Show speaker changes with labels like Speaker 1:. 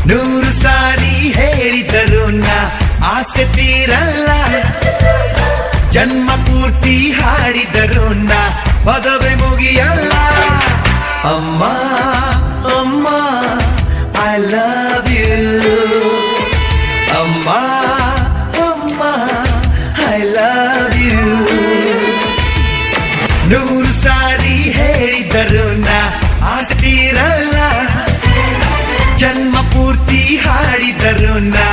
Speaker 1: ನೂರು ಸಾರಿ ಹೇಳಿದರು ನಾ ಆಸೆ ತೀರಲ್ಲ, ಜನ್ಮ ಪೂರ್ತಿ ಹಾಡಿದರು ನಾ ಪದವೇ ಮುಗಿಯಲ್ಲ. ಅಮ್ಮ ಅಮ್ಮ ಐ ಲವ್ ಯು, ಅಮ್ಮ ಅಮ್ಮ ಐ ಲವ್ ಯು. ನೂರು ಸಾರಿ ಹೇಳಿದರು ನಾ ಆಸೆ ತೀರಲ್ಲ, ಜನ್ಮ ಪೂರ್ತಿ ಹಾಡಿದರು ನಾ